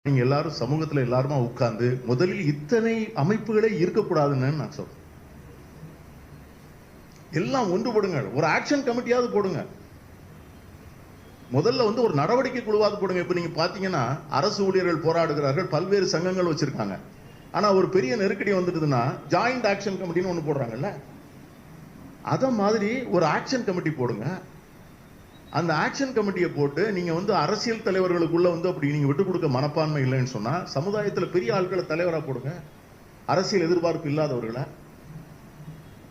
நீங்க எல்லாரும் சமூகத்துல எல்லாருமா உட்கார்ந்து முதலில் இத்தனை அமைப்புகளே இருக்கக்கூடாதுன்னு நான் சொல்றேன். எல்லாம் ஒன்றுபடுங்க. ஒரு ஆக்ஷன் கமிட்டியாவது போடுங்க. முதல்ல ஒரு நடவடிக்கை குழுவாது போடுங்க. இப்ப நீங்க பாத்தீங்கன்னா அரசு ஊழியர்கள் போராடுகிறார்கள், பல்வேறு சங்கங்கள் வச்சிருக்காங்க. ஆனா ஒரு பெரிய நெருக்கடி வந்துடுதுன்னா ஜாயிண்ட் ஆக்ஷன் கமிட்டின்னு ஒண்ணு போடுறாங்கல்ல, அத மாதிரி ஒரு ஆக்ஷன் கமிட்டி போடுங்க. அந்த ஆக்ஷன் கமிட்டியை போட்டு நீங்க அரசியல் தலைவர்களுக்குள்ள அப்படி நீங்க விட்டு கொடுக்க மனப்பான்மை இல்லைன்னு சொன்னா சமுதாயத்தில் பெரிய ஆட்களை தலைவரா போடுங்க. அரசியல் எதிர்பார்ப்பு இல்லாதவர்களை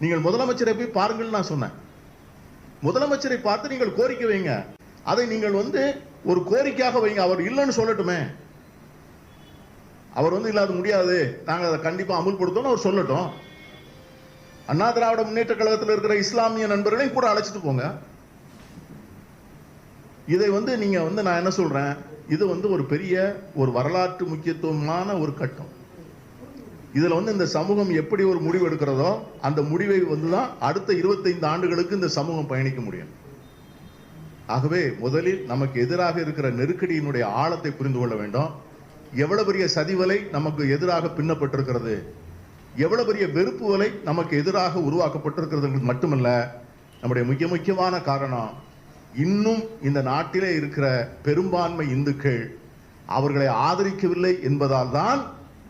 நீங்கள் முதலமைச்சரை போய் பாருங்கள் நான் சொன்னேன். முதலமைச்சரை பார்த்து நீங்கள் கோரிக்கை வைங்க. அதை நீங்கள் ஒரு கோரிக்கையாக வைங்க. அவர் இல்லைன்னு சொல்லட்டுமே. அவர் இல்லாத முடியாது, நாங்கள் அதை கண்டிப்பா அமுல்படுத்தணும் அவர் சொல்லட்டும். அண்ணா திராவிட முன்னேற்ற கழகத்தில் இருக்கிற இஸ்லாமிய நண்பர்களையும் கூட அழைச்சிட்டு போங்க. இதை நீங்க நான் என்ன சொல்றேன், இது ஒரு பெரிய ஒரு வரலாற்று முக்கியத்துவமான ஒரு கட்டம். இதுல இந்த சமூகம் எப்படி ஒரு முடிவு எடுக்கிறதோ அந்த முடிவை தான் அடுத்த 25 ஆண்டுகளுக்கு இந்த சமூகம் பயணிக்க முடியும். ஆகவே முதலில் நமக்கு எதிராக இருக்கிற நெருக்கடியினுடைய ஆழத்தை புரிந்து கொள்ள வேண்டும். எவ்வளவு பெரிய சதிவலை நமக்கு எதிராக பின்னப்பட்டிருக்கிறது, எவ்வளவு பெரிய வெறுப்பு வலை நமக்கு எதிராக உருவாக்கப்பட்டிருக்கிறது மட்டுமல்ல, நம்முடைய முக்கியமான காரணம் இன்னும் இந்த நாட்டிலே இருக்கிற பெரும்பான்மை இந்துக்கள் அவர்களை ஆதரிக்கவில்லை என்பதால் தான்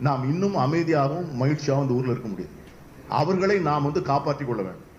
நாம் இன்னும் அமைதியாகவும் மகிழ்ச்சியாகவும் இந்த ஊரில் இருக்க முடியும். அவர்களை நாம் காப்பாற்றிக் கொள்ள வேண்டும்.